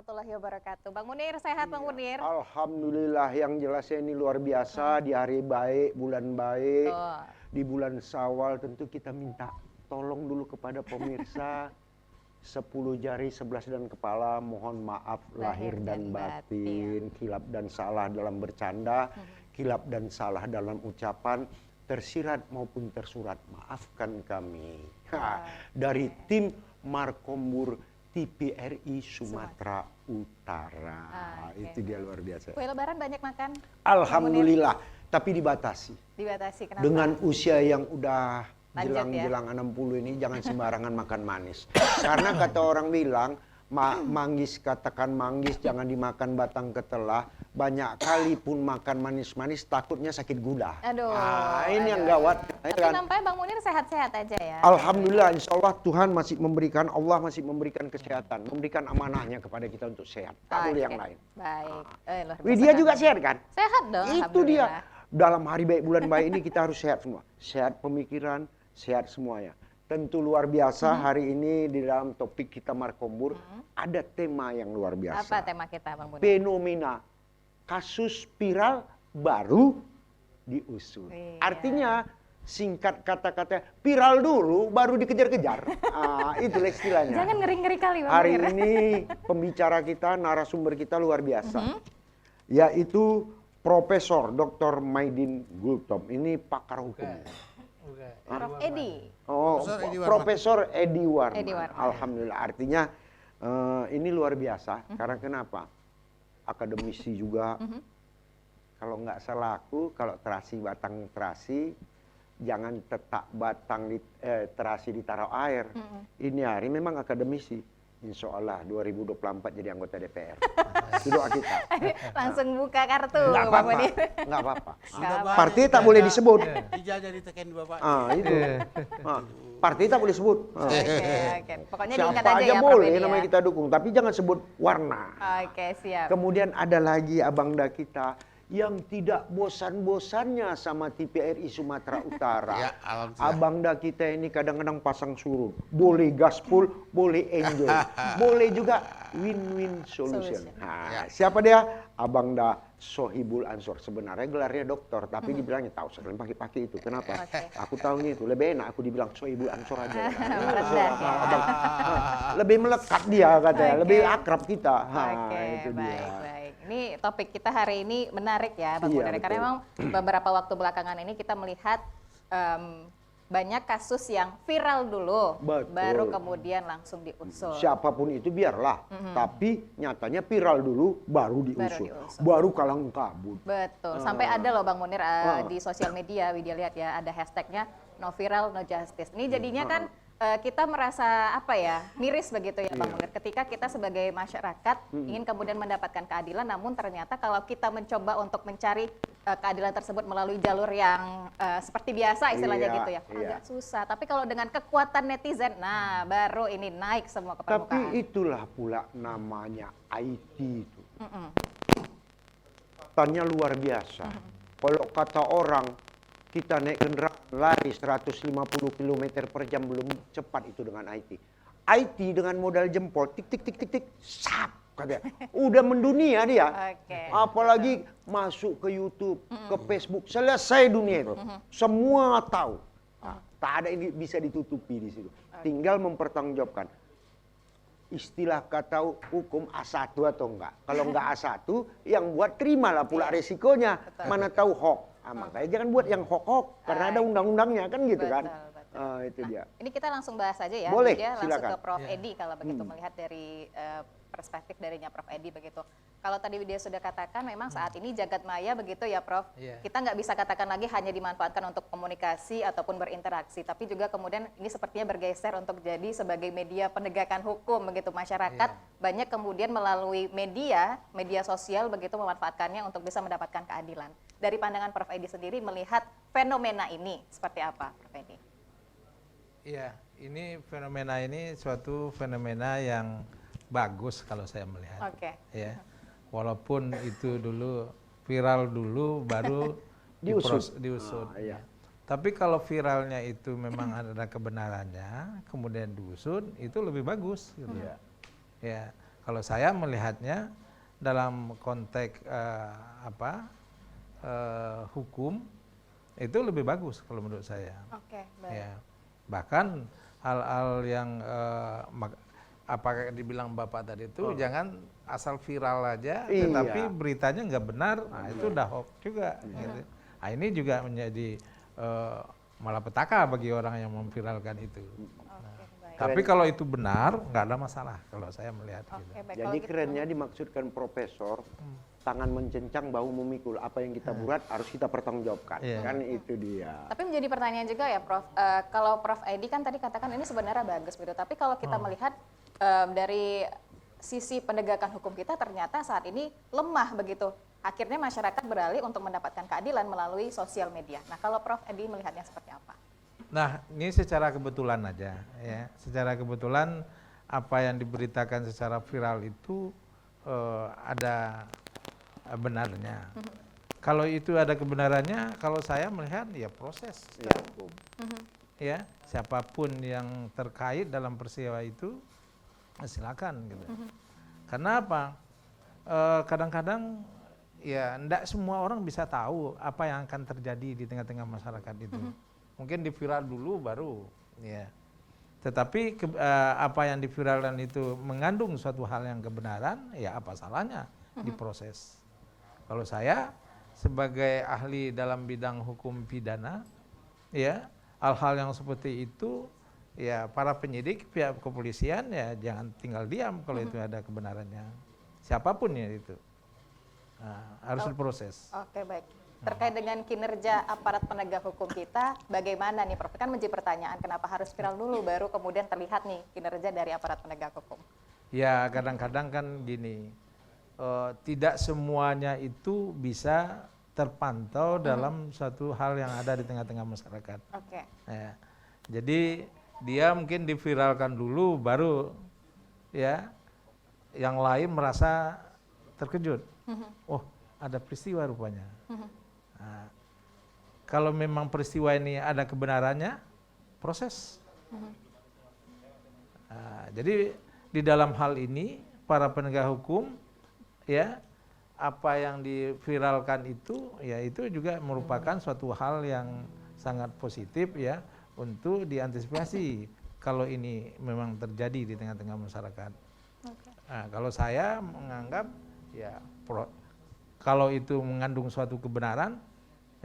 warahmatullahi wabarakatuh. Bang Munir, sehat Bang Munir? Alhamdulillah, yang jelasnya ini luar biasa. Di hari baik, bulan baik, di bulan Syawal tentu kita minta tolong dulu kepada pemirsa. 10 jari 11 dan kepala, mohon maaf lahir dan batin, kilap dan salah dalam bercanda, kilap dan salah dalam ucapan, tersirat maupun tersurat, maafkan kami. Dari tim Markombur TPRI Sumatera Utara. Itu dia luar biasa. Kue lebaran banyak makan? Alhamdulillah, tapi dibatasi. Dibatasi, kenapa? Dengan usia yang udah Lanjut, jelang 60 ini jangan sembarangan makan manis. Karena kata orang bilang, manggis katakan manggis, jangan dimakan batang ketelah. Banyak kali pun makan manis-manis takutnya sakit gula. Aduh. Ini yang gawat. Tapi nampaknya Bang Munir sehat-sehat aja ya. Alhamdulillah, insya Allah Tuhan masih memberikan, Allah masih memberikan kesehatan, memberikan amanahnya kepada kita untuk sehat. Tak boleh yang lain. Baik. Widya juga sehat kan? Sehat dong. Itu dia. Dalam hari baik bulan baik ini kita harus sehat semua. Sehat pemikiran, sehat semuanya. Tentu luar biasa hari ini di dalam topik kita Markombur ada tema yang luar biasa. Apa tema kita Bang Munir? Fenomena kasus viral baru diusut. Artinya singkat kata-kata viral dulu baru dikejar-kejar. Itulah istilahnya. Jangan ngeri-ngeri kali Bang Hari Munir. ini pembicara kita, narasumber kita luar biasa. Yaitu Profesor Dr. Maidin Gultom. Ini pakar hukum. Prof. Edi. Oh, Profesor Edi Warman. Edi Warman. Alhamdulillah. Artinya ini luar biasa. Karena kenapa? Akademisi juga. Kalau nggak salah aku, kalau terasi batang terasi, jangan tetap batang terasi ditaruh air. Ini hari memang akademisi. Insya Allah 2024 jadi anggota DPR. Itu doa kita. Langsung buka kartu. Nggak Bang apa-apa. Munir. Nggak apa-apa. Apa-apa. Partai tak boleh disebut. Ijazah ditekan Bapak. Itu. Partai tak boleh sebut. Oke. Pokoknya diingat Siapa aja aja ya boleh Prof. Edi namanya ya. kita dukung, tapi jangan sebut warna. Oke, siap. Kemudian ada lagi abangda kita yang tidak bosan-bosannya sama TPRI Sumatera Utara. Ya, alhamdulillah. Abangda kita ini kadang-kadang pasang surut. Boleh gaspol, boleh enjoy. Boleh juga win-win solution. Nah, siapa dia? Abangda Sohibul Ansor. Sebenarnya gelarnya dokter, tapi dibilangnya tahu sekali pakai itu. Kenapa? Aku tahunya itu. Lebih enak aku dibilang Sohibul Ansor aja. Lebih melekat dia katanya, lebih akrab kita. Itu dia. Baik. Ini topik kita hari ini menarik ya Bang Munir. Karena memang beberapa waktu belakangan ini kita melihat banyak kasus yang viral dulu, baru kemudian langsung diusut. Siapapun itu biarlah, tapi nyatanya viral dulu, baru diusut. Baru kalang kabut. Betul, sampai ada loh Bang Munir di sosial media, Widya lihat ya, ada hashtagnya no viral no justice. Ini jadinya kan kita merasa apa ya, miris begitu ya Bang Munir, ketika kita sebagai masyarakat ingin kemudian mendapatkan keadilan, namun ternyata kalau kita mencoba untuk mencari keadilan tersebut melalui jalur yang seperti biasa istilahnya gitu ya, agak susah. Tapi kalau dengan kekuatan netizen, nah baru ini naik semua ke permukaan. Tapi itulah pula namanya IT itu. Tanya luar biasa. Kalau kata orang, kita naik kendaraan lari 150 km per jam belum cepat itu dengan IT. IT dengan modal jempol, tik tik tik tik tik, sap katanya. Udah mendunia dia. Apalagi masuk ke YouTube, ke Facebook, selesai dunia itu. Semua tahu. Tak ada ini bisa ditutupi di situ. Tinggal mempertanggungjawabkan. Istilah kata hukum A1 atau enggak. Kalau enggak A1, yang buat terimalah pula resikonya. Mana tahu hoax. Makanya jangan buat yang hoax karena ada undang-undangnya kan gitu kan. Itu dia. Ini kita langsung bahas aja ya. Boleh, langsung silakan. ke Prof. Edi kalau begitu melihat dari perspektif darinya Prof. Edi begitu. Kalau tadi dia sudah katakan memang saat ini jagat maya begitu ya Prof. Kita nggak bisa katakan lagi hanya dimanfaatkan untuk komunikasi ataupun berinteraksi, tapi juga kemudian ini sepertinya bergeser untuk jadi sebagai media penegakan hukum begitu. Masyarakat banyak kemudian melalui media sosial begitu memanfaatkannya untuk bisa mendapatkan keadilan. Dari pandangan Prof. Edi sendiri melihat fenomena ini seperti apa Prof. Edi? Iya, ini fenomena ini suatu fenomena yang bagus kalau saya melihat. Ya, walaupun itu dulu viral dulu baru diusut. Tapi kalau viralnya itu memang ada kebenarannya, kemudian diusut, itu lebih bagus. Gitu. Ya, Kalau saya melihatnya dalam konteks hukum itu lebih bagus kalau menurut saya. Oke, baik. Ya, bahkan hal-hal yang apa dibilang Bapak tadi itu jangan asal viral aja, tetapi beritanya nggak benar, nah itu udah hoax juga. Gitu. Nah, ini juga menjadi malapetaka bagi orang yang memviralkan itu. Tapi kalau itu benar, nggak ada masalah kalau saya melihat. Gitu. Jadi kerennya dimaksudkan profesor, tangan mencencang, bahu memikul. Apa yang kita buat harus kita pertanggungjawabkan. Kan itu dia. Tapi menjadi pertanyaan juga ya Prof, kalau Prof Edi kan tadi katakan ini sebenarnya bagus gitu. Tapi kalau kita melihat dari sisi penegakan hukum kita ternyata saat ini lemah begitu. Akhirnya masyarakat beralih untuk mendapatkan keadilan melalui sosial media. Nah kalau Prof Edi melihatnya seperti apa? Nah, ini secara kebetulan aja ya. Secara kebetulan apa yang diberitakan secara viral itu ada benarnya. Kalau itu ada kebenarannya, kalau saya melihat ya proses secara hukum. Ya, siapapun yang terkait dalam peristiwa itu silakan gitu. Karena apa? Kadang-kadang ya enggak semua orang bisa tahu apa yang akan terjadi di tengah-tengah masyarakat itu. Mungkin diviral dulu baru ya. Tetapi apa yang diviralkan itu mengandung suatu hal yang kebenaran, ya apa salahnya diproses. Kalau saya sebagai ahli dalam bidang hukum pidana, ya hal-hal yang seperti itu, ya para penyidik, pihak kepolisian ya jangan tinggal diam kalau itu ada kebenarannya. Siapapun ya itu harus diproses. Oke, baik. Terkait dengan kinerja aparat penegak hukum kita, bagaimana nih Prof? Kan menjadi pertanyaan kenapa harus viral dulu baru kemudian terlihat nih kinerja dari aparat penegak hukum. Ya kadang-kadang kan gini, tidak semuanya itu bisa terpantau dalam suatu hal yang ada di tengah-tengah masyarakat. Oke. Ya, jadi dia mungkin diviralkan dulu baru ya yang lain merasa terkejut. Oh ada peristiwa rupanya. Nah, kalau memang peristiwa ini ada kebenarannya, proses. Nah, jadi di dalam hal ini para penegak hukum, ya apa yang diviralkan itu, ya itu juga merupakan suatu hal yang sangat positif ya untuk diantisipasi kalau ini memang terjadi di tengah-tengah masyarakat. Nah, kalau saya menganggap ya kalau itu mengandung suatu kebenaran,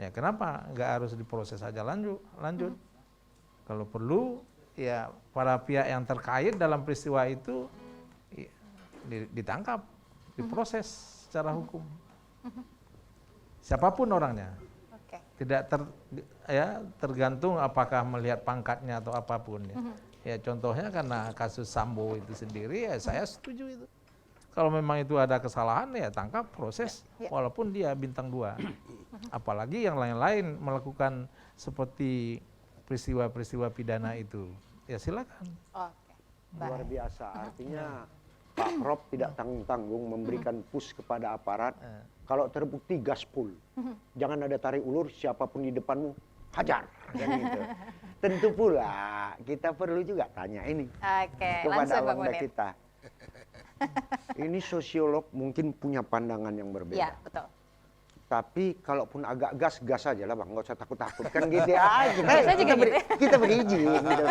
ya kenapa nggak harus diproses saja lanjut. Kalau perlu ya para pihak yang terkait dalam peristiwa itu ditangkap, diproses secara hukum. Siapapun orangnya. Tidak tergantung apakah melihat pangkatnya atau apapun ya. Ya contohnya karena kasus Sambo itu sendiri ya saya setuju itu. Kalau memang itu ada kesalahan ya tangkap, proses, walaupun dia bintang 2. Apalagi yang lain-lain melakukan seperti peristiwa-peristiwa pidana itu, ya silakan. Luar biasa, artinya Pak Prof tidak tanggung-tanggung memberikan push kepada aparat. Kalau terbukti gaspol, jangan ada tarik ulur, siapapun di depanmu hajar. Gitu. Tentu pula kita perlu juga tanya ini kepada Wanda kita. Ini sosiolog mungkin punya pandangan yang berbeda. Iya, betul. Tapi kalaupun agak gas aja lah Bang, nggak usah takut-takut. Kan gitu ya, kita berizin. Gitu.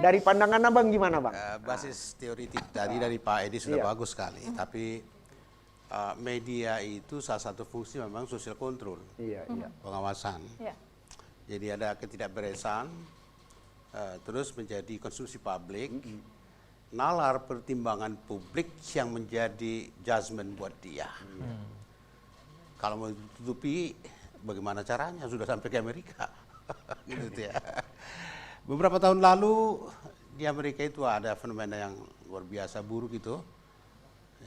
Dari pandangan Abang gimana Bang? Basis teoritik tadi dari Pak Edi sudah bagus sekali. Tapi media itu salah satu fungsi memang social control. Pengawasan. Jadi ada ketidakberesan, terus menjadi konsumsi publik. Nalar pertimbangan publik yang menjadi judgement buat dia. Kalau mau ditutupi, bagaimana caranya? Sudah sampai ke Amerika. Gitu ya. Beberapa tahun lalu di Amerika itu ada fenomena yang luar biasa buruk itu,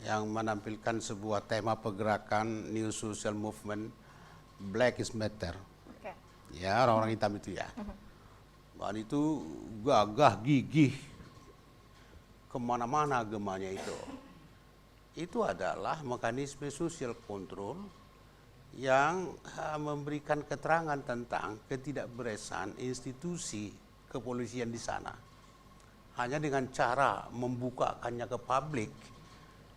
yang menampilkan sebuah tema pergerakan new social movement, Black is Matter. Ya, orang-orang hitam itu ya. Dan itu gagah, gigih, kemana-mana agamanya itu. Itu adalah mekanisme social control yang memberikan keterangan tentang ketidakberesan institusi kepolisian di sana. Hanya dengan cara membukakannya ke publik,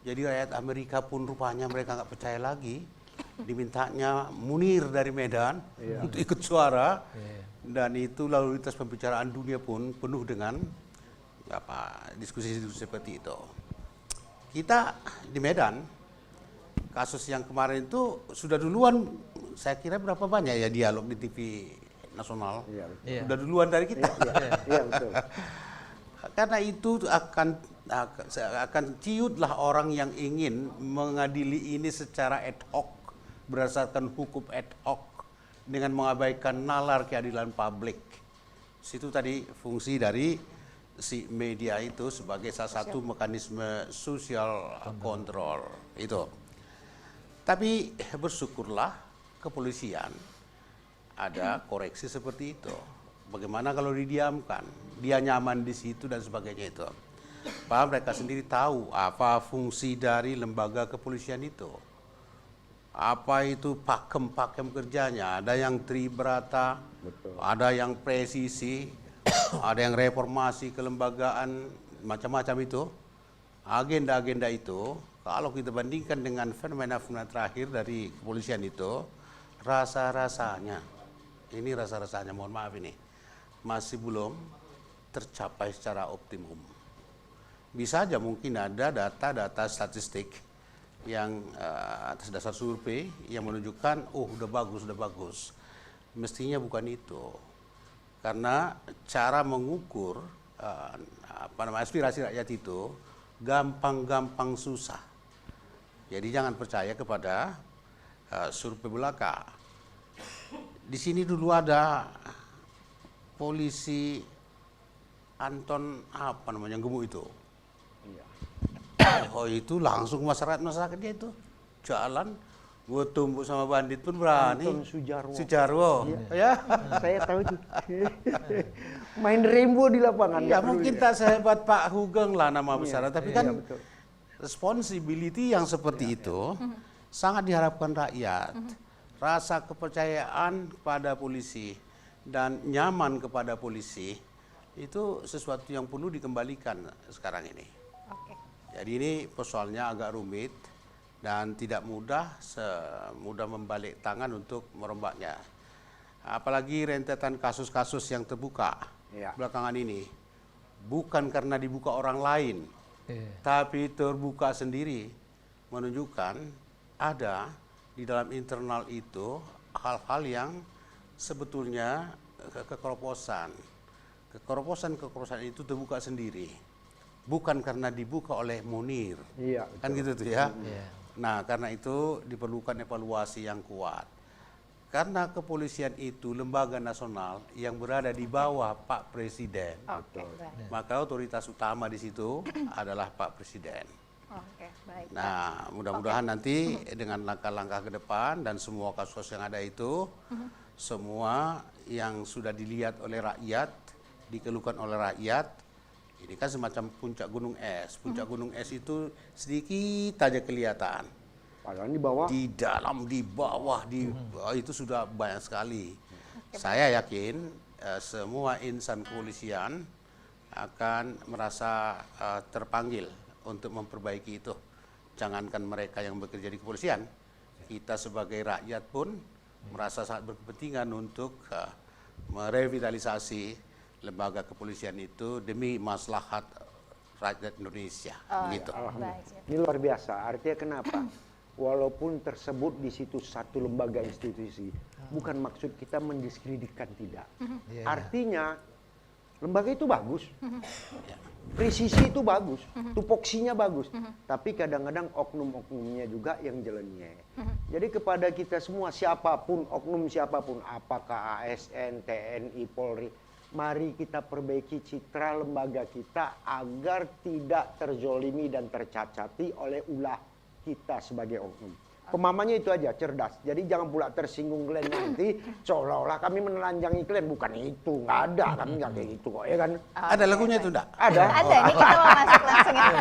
Jadi rakyat Amerika pun rupanya mereka nggak percaya lagi. Dimintanya Munir dari Medan untuk ikut suara. Dan itu lalu lintas pembicaraan dunia pun penuh dengan diskusi-diskusi seperti itu. Kita di Medan, kasus yang kemarin itu sudah duluan, saya kira berapa banyak ya dialog di TV nasional, sudah duluan dari kita. Iya, betul. Karena itu akan ciutlah orang yang ingin mengadili ini secara ad hoc, berdasarkan hukum ad hoc, dengan mengabaikan nalar keadilan publik. Situ tadi fungsi dari si media itu sebagai salah satu mekanisme social control itu. Tapi bersyukurlah kepolisian ada koreksi seperti itu. Bagaimana kalau didiamkan, dia nyaman di situ dan sebagainya itu. Padahal mereka sendiri tahu apa fungsi dari lembaga kepolisian itu. Apa itu pakem-pakem kerjanya, ada yang tribrata, ada yang presisi, ada yang reformasi kelembagaan, macam-macam itu. Agenda-agenda itu, kalau kita bandingkan dengan fenomena-fenomena terakhir dari kepolisian itu, rasa-rasanya, mohon maaf ini, masih belum tercapai secara optimum. Bisa aja mungkin ada data-data statistik yang atas dasar survei yang menunjukkan, udah bagus. Mestinya bukan itu. Karena cara mengukur aspirasi rakyat itu gampang-gampang susah. Jadi jangan percaya kepada survei belaka. Di sini dulu ada polisi Anton gemuk itu. Oh itu langsung masyarakatnya itu jalan, gue tumbuk sama bandit pun berani. Anton Sujarwo. Ya. Saya tahu itu. Main Rembo di lapangan. Ya mungkin tak sehebat Pak Hugeng lah nama besar, tapi kan responsibility yang seperti itu sangat diharapkan rakyat. Rasa kepercayaan kepada polisi dan nyaman kepada polisi itu sesuatu yang perlu dikembalikan sekarang ini. Jadi ini persoalannya agak rumit dan tidak semudah membalik tangan untuk merombaknya. Apalagi rentetan kasus-kasus yang terbuka belakangan ini. Bukan karena dibuka orang lain, tapi terbuka sendiri. Menunjukkan ada di dalam internal itu hal-hal yang sebetulnya kekeroposan. Kekeroposan itu terbuka sendiri. Bukan karena dibuka oleh Munir, kan gitu tuh ya. Nah karena itu diperlukan evaluasi yang kuat. Karena kepolisian itu lembaga nasional yang berada di bawah Pak Presiden, maka otoritas utama di situ adalah Pak Presiden. Nah mudah-mudahan nanti dengan langkah-langkah ke depan dan semua kasus yang ada itu, semua yang sudah dilihat oleh rakyat, dikeluhkan oleh rakyat. Ini kan semacam puncak gunung es. Puncak gunung es itu sedikit aja kelihatan. Padahal di bawah. Di bawah itu sudah banyak sekali. Saya yakin semua insan kepolisian akan merasa terpanggil untuk memperbaiki itu. Jangankan mereka yang bekerja di kepolisian, kita sebagai rakyat pun merasa sangat berkepentingan untuk merevitalisasi lembaga kepolisian itu demi maslahat rakyat Indonesia. Gitu. Ini luar biasa. Artinya kenapa? Walaupun tersebut di situ satu lembaga institusi, bukan maksud kita mendiskreditkan, tidak. Artinya lembaga itu bagus, presisi itu bagus, tupoksinya bagus, tapi kadang-kadang oknum-oknumnya juga yang jelenye. Jadi kepada kita semua, siapapun, oknum siapapun, apakah ASN, TNI, Polri, mari kita perbaiki citra lembaga kita agar tidak terzolimi dan tercacati oleh ulah kita sebagai oknum. Pemahamannya itu aja, cerdas. Jadi jangan pula tersinggung kalian nanti seolah-olah kami menelanjangi kalian. Bukan itu, nggak ada, kami nggak kayak gitu kok, ya kan? Ada lagunya itu enggak? Ada. Ada, ini kita mau masuk langsung ya.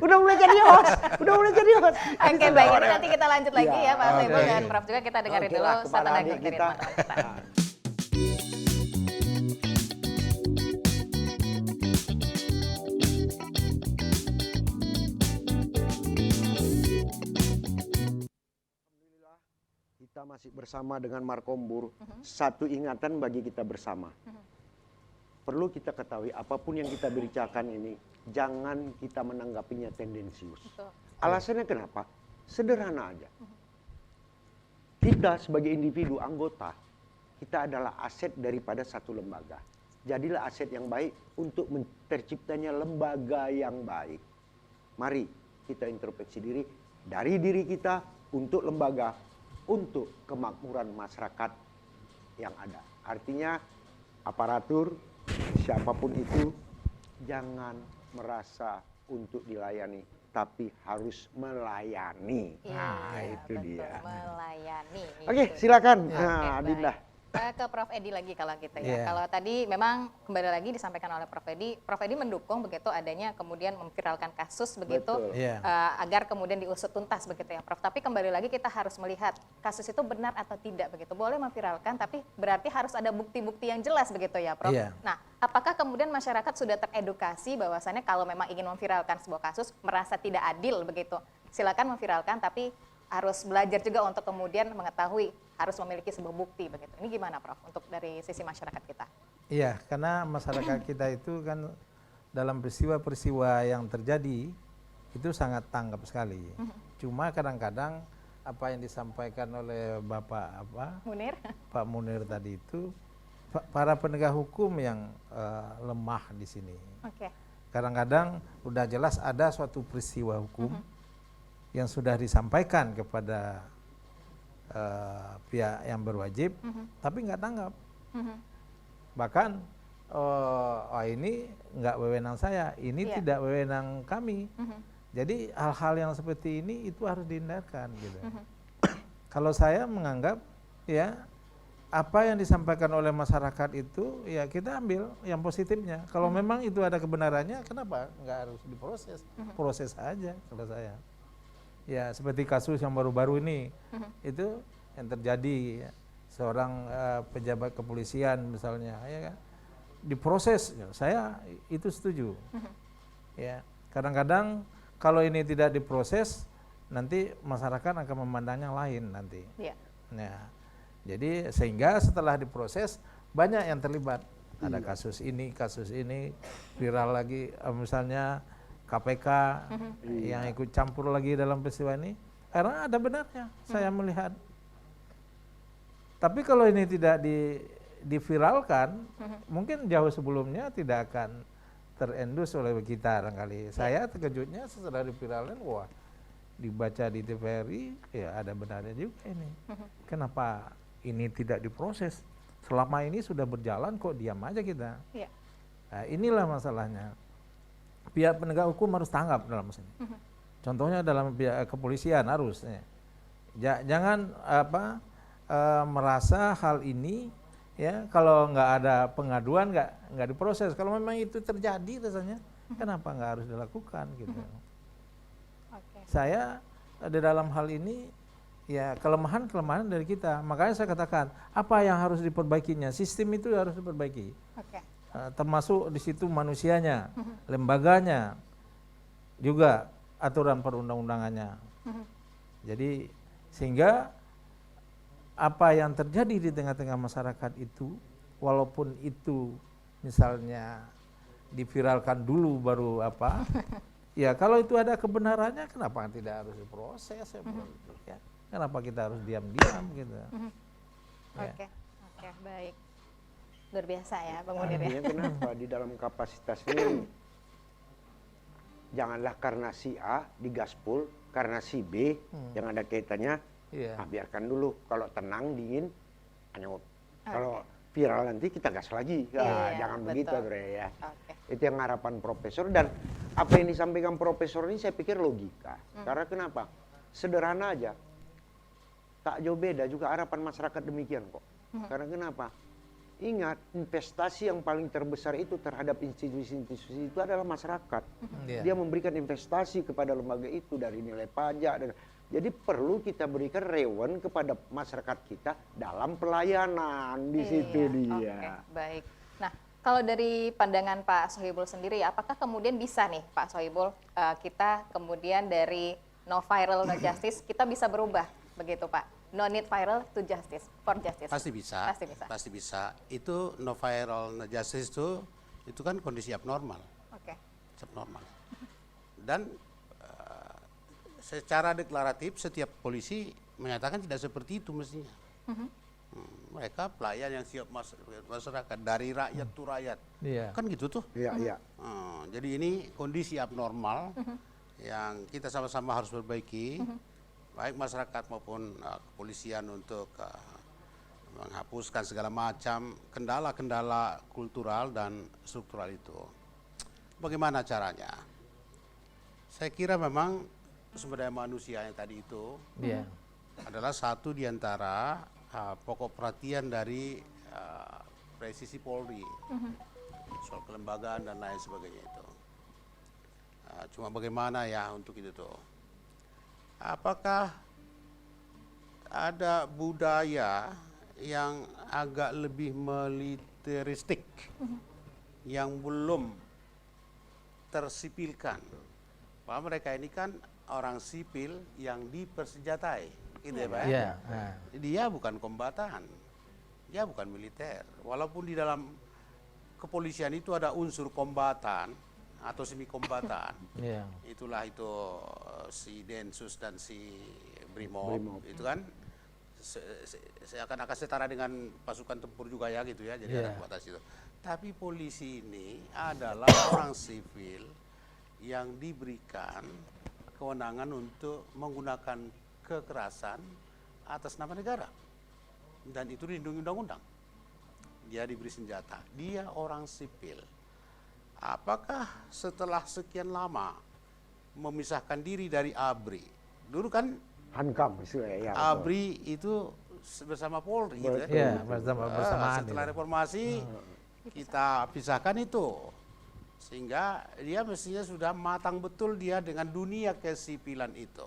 udah mulai jadi host. Oke, baik, ini nanti kita lanjut lagi ya Pak Soebul dan Prof juga, kita dengerin dulu satu lagu dari teman-teman kita. kita masih bersama dengan Markombur, satu ingatan bagi kita bersama. Perlu kita ketahui apapun yang kita bicarakan ini, jangan kita menanggapinya tendensius. Betul. Alasannya kenapa? Sederhana aja. Kita sebagai individu anggota, kita adalah aset daripada satu lembaga. Jadilah aset yang baik untuk terciptanya lembaga yang baik. Mari kita introspeksi diri dari diri kita untuk lembaga, untuk kemakmuran masyarakat yang ada. Artinya aparatur, siapapun itu, jangan merasa untuk dilayani, tapi harus melayani. Nah, itu betul, dia. Melayani. Oke, silakan, Adinda. Ke Prof. Edi lagi kalau kita ya. Kalau tadi memang kembali lagi disampaikan oleh Prof. Edi mendukung begitu adanya kemudian memviralkan kasus begitu agar kemudian diusut tuntas begitu ya Prof. Tapi kembali lagi kita harus melihat kasus itu benar atau tidak begitu. Boleh memviralkan tapi berarti harus ada bukti-bukti yang jelas begitu ya Prof. Nah, apakah kemudian masyarakat sudah teredukasi bahwasannya kalau memang ingin memviralkan sebuah kasus merasa tidak adil begitu, silakan memviralkan tapi harus belajar juga untuk kemudian mengetahui harus memiliki sebuah bukti begitu. Ini gimana Prof untuk dari sisi masyarakat kita? Iya, karena masyarakat kita itu kan dalam peristiwa-peristiwa yang terjadi itu sangat tanggap sekali. Cuma kadang-kadang apa yang disampaikan oleh Bapak Munir? Pak Munir tadi itu para penegak hukum yang lemah di sini. Kadang-kadang udah jelas ada suatu peristiwa hukum yang sudah disampaikan kepada pihak yang berwajib, tapi nggak tanggap. Bahkan ini nggak wewenang saya, ini tidak wewenang kami. Jadi hal-hal yang seperti ini itu harus dihindarkan gitu. Kalau saya menganggap ya apa yang disampaikan oleh masyarakat itu ya kita ambil yang positifnya. Kalau memang itu ada kebenarannya, kenapa nggak harus diproses? Proses aja kalau saya. Ya seperti kasus yang baru-baru ini itu yang terjadi seorang pejabat kepolisian misalnya ya kan diproses, saya itu setuju. Ya kadang-kadang kalau ini tidak diproses nanti masyarakat akan memandangnya lain nanti. Nah jadi sehingga setelah diproses banyak yang terlibat. Ada kasus ini viral lagi misalnya KPK yang ikut campur lagi dalam peristiwa ini, karena ada benarnya saya melihat. Tapi kalau ini tidak diviralkan, mungkin jauh sebelumnya tidak akan terendus oleh kita barangkali. Saya terkejutnya setelah diviralkan, wah dibaca di TVRI, ya ada benarnya juga ini. Kenapa ini tidak diproses? Selama ini sudah berjalan kok diam aja kita. Nah, inilah masalahnya. Pihak penegak hukum harus tanggap dalam sini. Contohnya dalam pihak kepolisian harus. Jangan merasa hal ini ya kalau nggak ada pengaduan nggak diproses. Kalau memang itu terjadi rasanya, kenapa nggak harus dilakukan gitu. Saya di dalam hal ini ya kelemahan dari kita. Makanya saya katakan apa yang harus diperbaikinya. Sistem itu harus diperbaiki. Termasuk di situ manusianya, lembaganya, juga aturan perundang-undangannya. Jadi sehingga apa yang terjadi di tengah-tengah masyarakat itu, walaupun itu misalnya diviralkan dulu baru ya kalau itu ada kebenarannya kenapa tidak harus diproses ya? Kenapa kita harus diam-diam gitu? Oke, baik. Luar biasa ya Bang Munir ya. Kenapa di dalam kapasitas ini janganlah karena si A digaspol, karena si B yang ada kaitannya, biarkan dulu. Kalau tenang, dingin, anyut. Kalau viral nanti kita gas lagi. Jangan begitu ya. Itu yang harapan profesor. Dan apa yang disampaikan profesor ini saya pikir logika. Karena kenapa? Sederhana aja. Tak jauh beda juga harapan masyarakat demikian kok. Karena kenapa? Ingat, investasi yang paling terbesar itu terhadap institusi-institusi itu adalah masyarakat. Dia memberikan investasi kepada lembaga itu dari nilai pajak. Jadi perlu kita berikan reward kepada masyarakat kita dalam pelayanan. Di situ dia. Baik. Nah, kalau dari pandangan Pak Sohibul sendiri, apakah kemudian bisa nih Pak Sohibul, kita kemudian dari no viral no justice, kita bisa berubah begitu Pak. No need viral to justice, for justice. Pasti bisa. Pasti bisa. Pasti bisa. Itu no viral, no justice itu kan kondisi abnormal. Oke. Abnormal. Dan secara deklaratif setiap polisi menyatakan tidak seperti itu mestinya. Mereka pelayan yang siap masyarakat, dari rakyat to rakyat. Kan gitu tuh. Jadi ini kondisi abnormal yang kita sama-sama harus perbaiki, baik masyarakat maupun kepolisian untuk menghapuskan segala macam kendala-kendala kultural dan struktural itu. Bagaimana caranya? Saya kira memang sumber daya manusia yang tadi itu adalah satu di antara pokok perhatian dari presisi Polri soal kelembagaan dan lain sebagainya itu. Cuma bagaimana ya untuk itu tuh? Apakah ada budaya yang agak lebih militeristik yang belum tersipilkan? Bahwa mereka ini kan orang sipil yang dipersenjatai. Gitu ya Pak? Dia bukan kombatan, dia bukan militer. Walaupun di dalam kepolisian itu ada unsur kombatan atau semi kombatan, itulah itu si Densus dan si Brimob. Itu kan akan setara dengan pasukan tempur juga ya gitu ya, jadi ada batas itu. Tapi polisi ini adalah orang sipil yang diberikan kewenangan untuk menggunakan kekerasan atas nama negara, dan itu dilindungi undang-undang. Dia diberi senjata, dia orang sipil. Apakah setelah sekian lama memisahkan diri dari ABRI, dulu kan Hankam ABRI itu bersama Polri gitu ya, bersamaan. Setelah reformasi kita pisahkan itu, sehingga dia mestinya sudah matang betul dia dengan dunia kesipilan itu.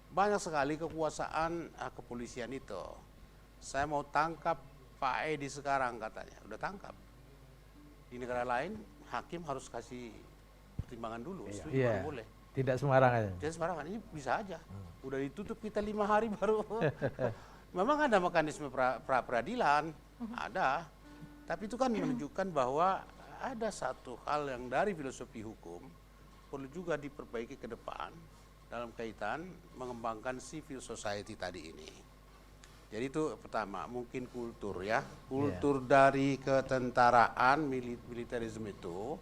Banyak sekali kekuasaan kepolisian itu. Saya mau tangkap Pak Edi sekarang katanya, udah tangkap. Di negara lain hakim harus kasih pertimbangan dulu, baru boleh. Tidak sembarangan. Tidak sembarangan, ini bisa aja. Udah ditutup kita 5 hari baru. Memang ada mekanisme pra peradilan, ada. Tapi itu kan menunjukkan bahwa ada satu hal yang dari filosofi hukum perlu juga diperbaiki ke depan dalam kaitan mengembangkan civil society tadi ini. Jadi itu pertama, mungkin kultur ya. Kultur dari ketentaraan, militerisme itu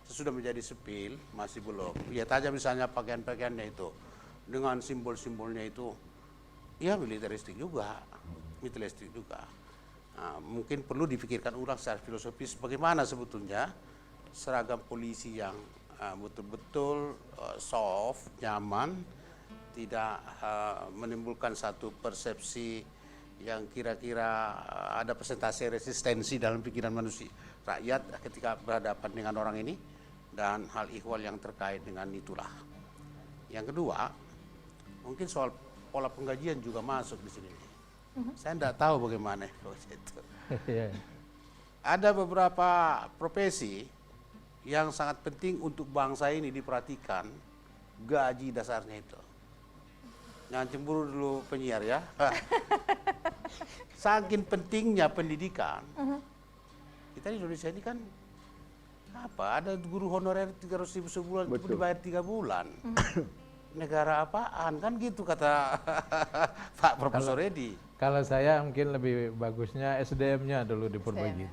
sesudah menjadi sipil masih belum. Lihat aja misalnya pakaian-pakaiannya itu dengan simbol-simbolnya itu ya militeristik juga. Nah, mungkin perlu dipikirkan ulang secara filosofis bagaimana sebetulnya seragam polisi yang betul-betul soft, nyaman, tidak menimbulkan satu persepsi yang kira-kira ada persentase resistensi dalam pikiran manusia rakyat ketika berhadapan dengan orang ini, dan hal ihwal yang terkait dengan itulah. Yang kedua, mungkin soal pola penggajian juga masuk di sini. Saya tidak tahu bagaimana itu. Ada beberapa profesi yang sangat penting untuk bangsa ini diperhatikan, gaji dasarnya itu. Jangan cemburu dulu penyiar ya. Saking pentingnya pendidikan. Kita di Indonesia ini kan ada guru honorer 300.000 sebulan, itu dibayar 3 bulan. Negara apaan kan gitu kata Pak Profesor Edi. Kalau saya mungkin lebih bagusnya SDM-nya dulu diperbaiki.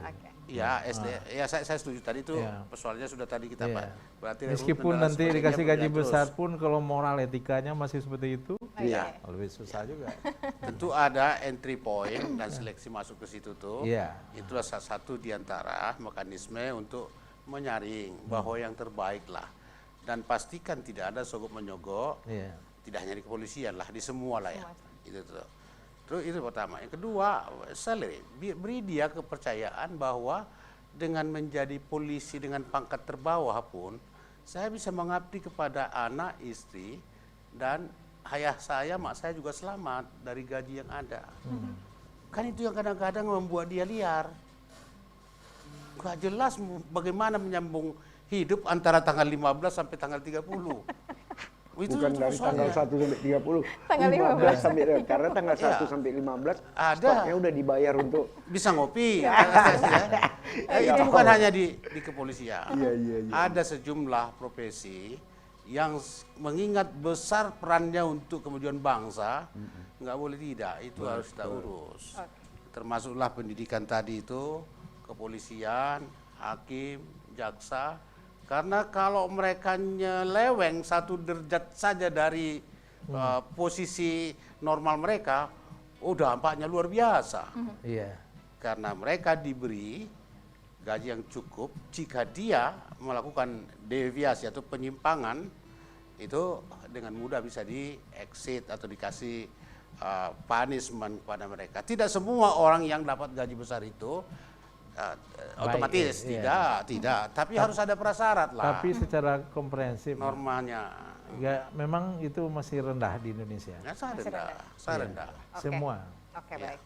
Ya, ya saya setuju tadi itu persoalannya sudah tadi kita berarti meskipun nanti dikasih gaji besar pun kalau moral etikanya masih seperti itu, lebih susah juga. Tentu ada entry point dan seleksi masuk ke situ tuh. Itulah salah satu diantara mekanisme untuk menyaring bahwa yang terbaik lah, dan pastikan tidak ada sogok menyogok, tidak hanya di kepolisian lah, di semua lah ya. Itu tuh. Terus itu pertama. Yang kedua, salary. Beri dia kepercayaan bahwa dengan menjadi polisi dengan pangkat terbawah pun, saya bisa mengabdi kepada anak, istri, dan ayah saya, mak saya juga selamat dari gaji yang ada. Kan itu yang kadang-kadang membuat dia liar. Gak jelas bagaimana menyambung hidup antara tanggal 15 sampai tanggal 30. Bukan dari tanggal 1 sampai 30, Tanggal 15 sampai karena tanggal 1 sampai 15 stoknya udah dibayar untuk bisa ngopi. Itu bukan hanya di kepolisian. Ada sejumlah profesi yang mengingat besar perannya untuk kemajuan bangsa, nggak boleh tidak, itu harus kita urus. Termasuklah pendidikan tadi itu, kepolisian, hakim, jaksa. Karena kalau mereka nyeleweng satu derajat saja dari posisi normal mereka, dampaknya luar biasa. Iya. Karena mereka diberi gaji yang cukup, jika dia melakukan deviasi atau penyimpangan, itu dengan mudah bisa di-exit atau dikasih punishment kepada mereka. Tidak semua orang yang dapat gaji besar itu otomatis tidak, tapi harus ada prasyarat lah. Tapi secara komprehensif normanya memang itu masih rendah di Indonesia. Ya, sangat rendah. Semua. Oke, baik.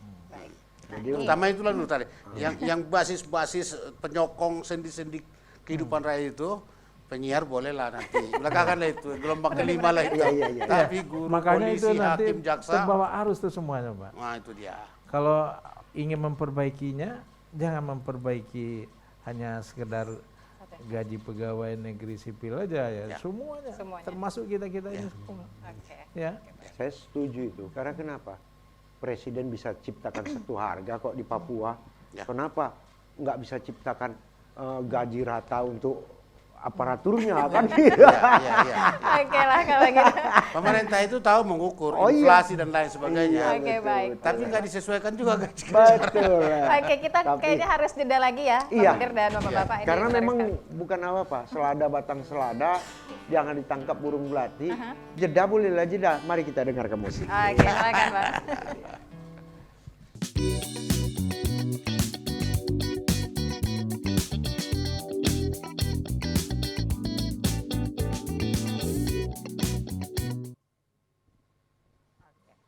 Jadi utama itulah dulu tadi. Yang basis penyokong sendi-sendi kehidupan rakyat itu, penyiar bolehlah nanti. Belakangan lah itu, gelombang kelima lah itu. Tapi guru, makanya polisi, itu nanti hakim, jaksa, terbawa arus tuh semuanya, Pak. Nah, itu dia. Kalau ingin memperbaikinya, jangan memperbaiki hanya sekedar gaji pegawai negeri sipil aja ya. Semuanya. Termasuk kita-kita ini semua. Ya. Saya setuju itu. Karena kenapa? Presiden bisa ciptakan satu harga kok di Papua. Kenapa nggak bisa ciptakan gaji rata untuk aparaturnya kan? Oke lah kalau gitu. Pemerintah itu tahu mengukur inflasi dan lain sebagainya. Oke, baik. Tapi nggak disesuaikan juga gaji. Betul. Oke, kita kayaknya harus jeda lagi ya, Pak Mudir dan Bapak-Bapak. Karena memang bukan apa-apa, selada batang selada, jangan ditangkap burung belati. Jeda bolehlah jeda. Mari kita dengarkan musik. Oke, silakan Pak.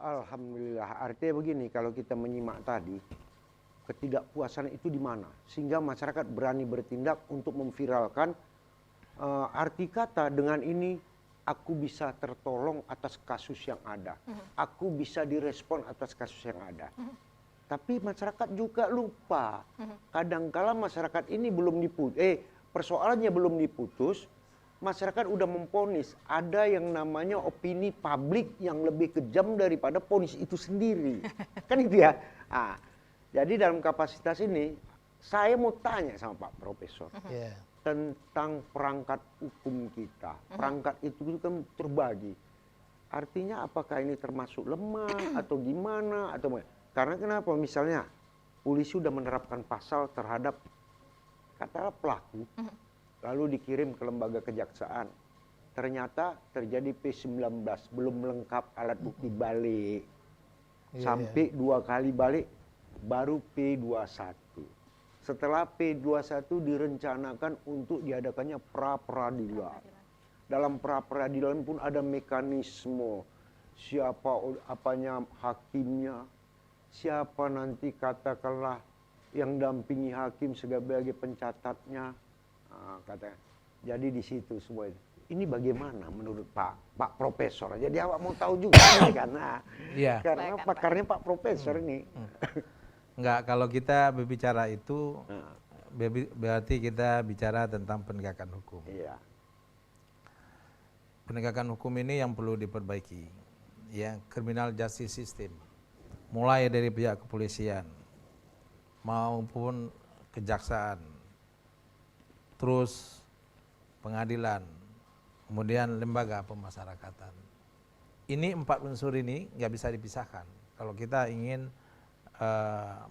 Alhamdulillah. Artinya begini, kalau kita menyimak tadi, ketidakpuasan itu di mana? Sehingga masyarakat berani bertindak untuk memviralkan arti kata dengan ini aku bisa tertolong atas kasus yang ada. Aku bisa direspon atas kasus yang ada. Tapi masyarakat juga lupa. Kadangkala masyarakat ini belum persoalannya belum diputus, masyarakat udah memponis. Ada yang namanya opini publik yang lebih kejam daripada ponis itu sendiri. Kan itu ya. Jadi dalam kapasitas ini, saya mau tanya sama Pak Profesor tentang perangkat hukum kita. Perangkat itu kan terbagi. Artinya apakah ini termasuk lemah atau gimana? Karena kenapa? Misalnya polisi sudah menerapkan pasal terhadap katakanlah pelaku, lalu dikirim ke lembaga kejaksaan. Ternyata terjadi P19, belum lengkap alat bukti balik. Sampai 2 kali balik, baru P21. Setelah P21 direncanakan untuk diadakannya pra-peradilan. Dalam pra-peradilan pun ada mekanisme. Siapa hakimnya, siapa nanti katakanlah yang dampingi hakim sebagai pencatatnya. Jadi di situ semua itu. Ini bagaimana menurut Pak Profesor? Jadi awak mau tahu juga karena pakarnya Pak Profesor ini. Enggak, kalau kita berbicara itu berarti kita bicara tentang penegakan hukum. Iya. Penegakan hukum ini yang perlu diperbaiki. Ya, criminal justice system. Mulai dari pihak kepolisian maupun kejaksaan, terus pengadilan, kemudian lembaga pemasyarakatan. Ini 4 unsur ini nggak bisa dipisahkan. Kalau kita ingin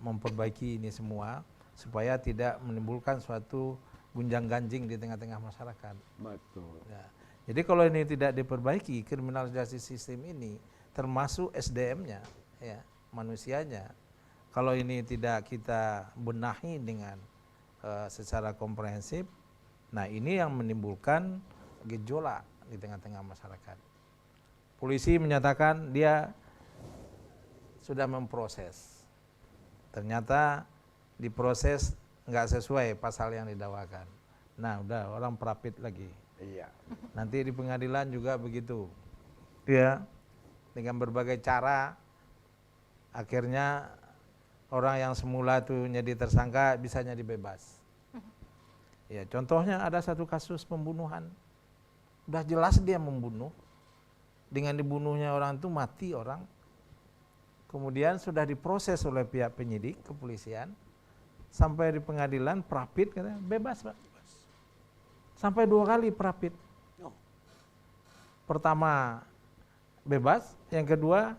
memperbaiki ini semua supaya tidak menimbulkan suatu gunjang-ganjing di tengah-tengah masyarakat. Betul. Ya. Jadi kalau ini tidak diperbaiki, criminal justice system ini termasuk SDM-nya, ya, manusianya. Kalau ini tidak kita benahi dengan secara komprehensif, nah ini yang menimbulkan gejolak di tengah-tengah masyarakat. Polisi menyatakan dia sudah memproses. Ternyata diproses nggak sesuai pasal yang didakwakan. Nah, udah orang perapit lagi. Iya. Nanti di pengadilan juga begitu. Ya, dengan berbagai cara, akhirnya orang yang semula tuh jadi tersangka bisa jadi bebas. Ya, contohnya ada satu kasus pembunuhan. Udah jelas dia membunuh. Dengan dibunuhnya orang itu mati orang. Kemudian sudah diproses oleh pihak penyidik, kepolisian. Sampai di pengadilan, prapit katanya, bebas Pak. Sampai 2 kali prapit. Pertama bebas, yang kedua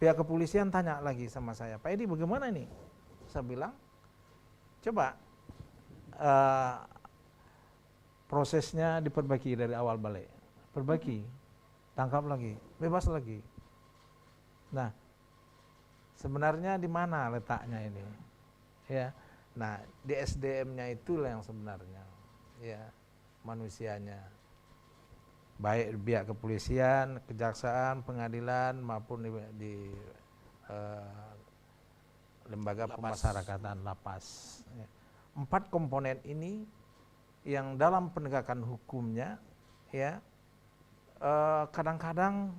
pihak kepolisian tanya lagi sama saya, Pak Edi bagaimana ini? Saya bilang, coba prosesnya diperbaiki dari awal balik. Perbaiki, tangkap lagi, bebas lagi. Nah, sebenarnya di mana letaknya ini? Ya, nah di SDM-nya itulah yang sebenarnya, ya, manusianya. Baik pihak kepolisian, kejaksaan, pengadilan maupun di lembaga pemasyarakatan, lapas. 4 komponen ini yang dalam penegakan hukumnya, ya, kadang-kadang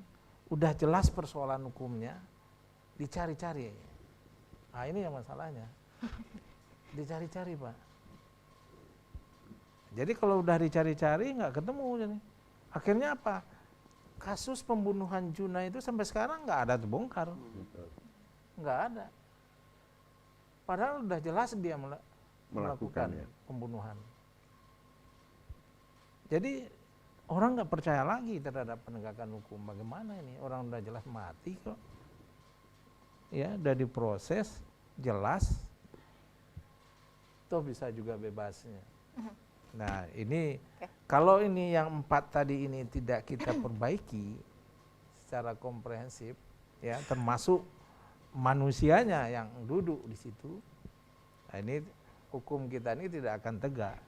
udah jelas persoalan hukumnya, dicari-cari. Nah ini yang masalahnya, dicari-cari Pak. Jadi kalau udah dicari-cari nggak ketemu jadi. Akhirnya apa? Kasus pembunuhan Juna itu sampai sekarang nggak ada terbongkar, nggak ada. Padahal udah jelas dia melakukan pembunuhan. Jadi orang nggak percaya lagi terhadap penegakan hukum. Bagaimana ini? Orang udah jelas mati kok. Ya, udah diproses, jelas. Toh bisa juga bebasnya. Nah ini kalau ini yang 4 tadi ini tidak kita perbaiki secara komprehensif, ya, termasuk manusianya yang duduk di situ, nah ini hukum kita ini tidak akan tegak.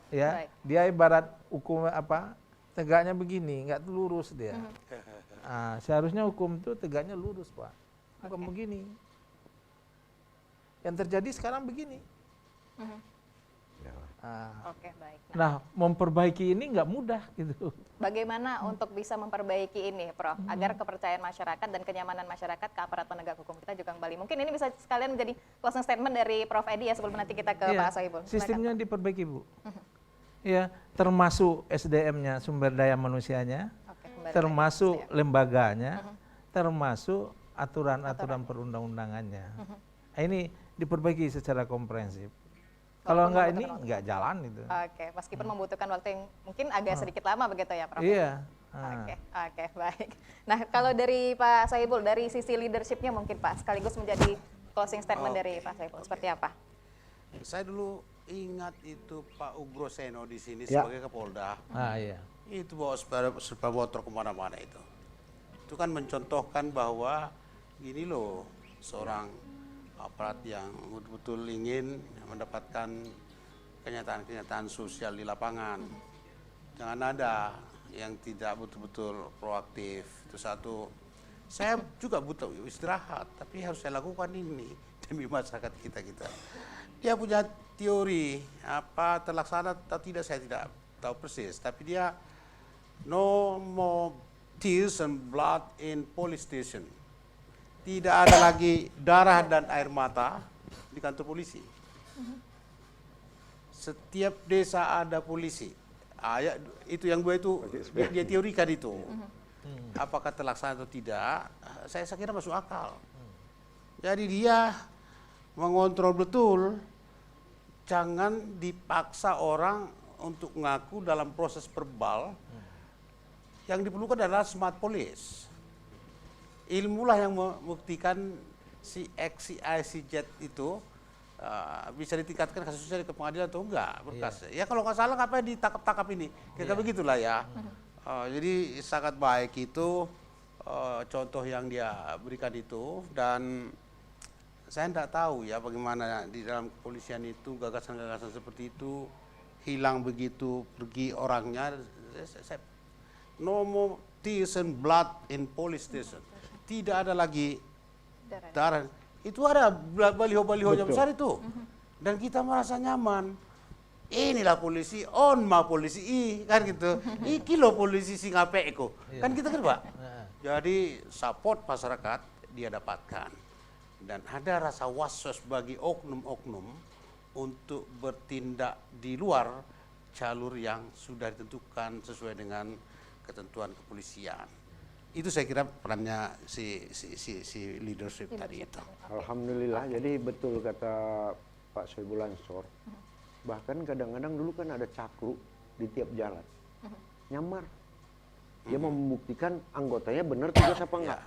Ya, dia ibarat hukum apa? Tegaknya begini, nggak lurus dia. Nah, seharusnya hukum itu tegaknya lurus Pak, bukan begini. Yang terjadi sekarang begini. Oke, baik. Nah, memperbaiki ini nggak mudah gitu. Bagaimana untuk bisa memperbaiki ini, Prof, agar kepercayaan masyarakat dan kenyamanan masyarakat ke aparat penegak hukum kita juga kembali. Mungkin ini bisa sekalian menjadi closing statement dari Prof Edi ya sebelum nanti kita ke Pak Sohibul. Sistemnya diperbaiki Bu. Ya, termasuk SDM-nya, sumber daya manusianya, termasuk lembaganya, termasuk aturan-aturan perundang-undangannya. Nah, ini diperbaiki secara komprehensif. Kalau enggak ini enggak jalan itu. Oke, meskipun membutuhkan waktu yang mungkin agak sedikit lama begitu ya Prof? Iya. Oke, baik. Nah kalau dari Pak Sohibul, dari sisi leadership-nya mungkin Pak, sekaligus menjadi closing statement dari Pak Sohibul, seperti apa? Saya dulu ingat itu Pak Ugroseno di sini sebagai Kapolda. Iya. Itu bawa sepeda motor kemana-mana itu. Itu kan mencontohkan bahwa gini loh, seorang aparat yang betul-betul ingin mendapatkan kenyataan-kenyataan sosial di lapangan. Jangan ada yang tidak betul-betul proaktif. Itu satu. Saya juga butuh istirahat, tapi harus saya lakukan ini demi masyarakat kita. Dia punya teori, apa terlaksana atau tidak saya tidak tahu persis. Tapi dia no more tears and blood in police station. Tidak ada lagi darah dan air mata di kantor polisi. Setiap desa ada polisi. Itu yang dia teorikan itu. Apakah terlaksana atau tidak? Saya kira masuk akal. Jadi dia mengontrol betul. Jangan dipaksa orang untuk ngaku dalam proses verbal. Yang diperlukan adalah smart police. Ilmulah yang membuktikan si X, si Y, si Z itu bisa ditingkatkan kasusnya ke pengadilan atau enggak berkas. Ya kalau nggak salah ngapain ditangkap-tangkap ini? Kira-kira begitulah ya. Jadi sangat baik itu contoh yang dia berikan itu, dan saya tidak tahu ya bagaimana di dalam kepolisian itu gagasan-gagasan seperti itu hilang begitu pergi orangnya. No more tears and blood in police station. Tidak ada lagi darah. Itu ada baliho-balihonya besar itu. Dan kita merasa nyaman. inilah polisi, on ma polisi kan gitu. Iki lo polisi Singape eko. Kan gitu kan Pak. Jadi support masyarakat dia dapatkan. Dan ada rasa was-was bagi oknum-oknum untuk bertindak di luar jalur yang sudah ditentukan sesuai dengan ketentuan kepolisian. Itu saya kira perannya si leadership tadi itu. Alhamdulillah, jadi betul kata Pak Soebul Ansor. Bahkan kadang-kadang dulu kan ada cakru di tiap jalan. Nyamar. Dia mau membuktikan anggotanya benar tugas apa enggak.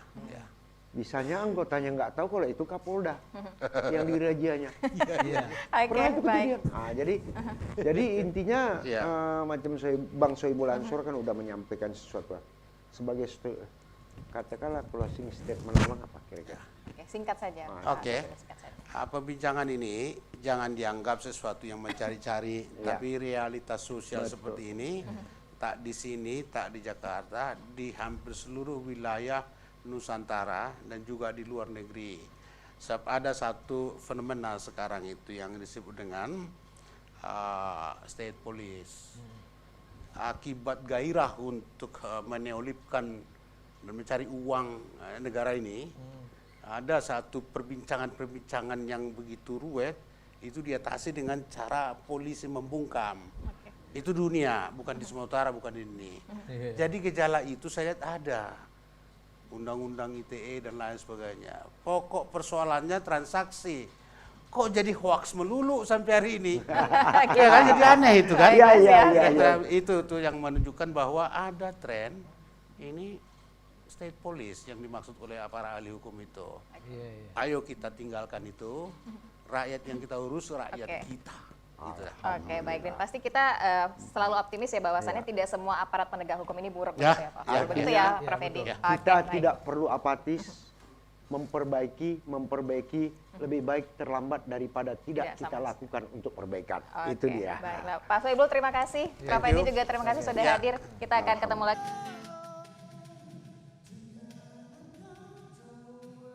Bisanya anggotanya nggak tahu kalau itu Kapolda yang dirajianya. Pernah itu kejadian. Nah, jadi intinya macam Bang Soebul Ansor kan udah menyampaikan sesuatu sebagai katakanlah closing statement apa kira-kira. Oke, singkat saja. Oke. Perbincangan ini jangan dianggap sesuatu yang mencari-cari, tapi realitas sosial seperti ini tak di sini, tak di Jakarta, di hampir seluruh wilayah Nusantara dan juga di luar negeri. Sebab ada satu fenomena sekarang itu yang disebut dengan state police. Akibat gairah untuk meneolipkan dan mencari uang negara ini, ada satu perbincangan-perbincangan yang begitu ruwet, itu diatasi dengan cara polisi membungkam. Itu dunia, bukan di Sumatera Utara, bukan di ini. Jadi gejala itu saya lihat ada. Undang-undang ITE dan lain sebagainya. Pokok persoalannya transaksi. Kok jadi hoax melulu sampai hari ini? Ya kan jadi aneh itu kan? Itu tuh yang menunjukkan bahwa ada tren ini state police yang dimaksud oleh para ahli hukum itu. Ayo kita tinggalkan itu. Rakyat yang kita urus rakyat kita. Gitu. Oke, baik. Dan pasti kita selalu optimis ya bahwasannya tidak semua aparat penegak hukum ini buruk gitu ya Pak. Begitu ya Prof. Edi. Kita tidak perlu apatis, memperbaiki, lebih baik terlambat daripada tidak kita lakukan untuk perbaikan. Itu dia. Baik. Pak Soebul terima kasih. Prof. Edi juga terima kasih sudah hadir. Kita akan ketemu lagi.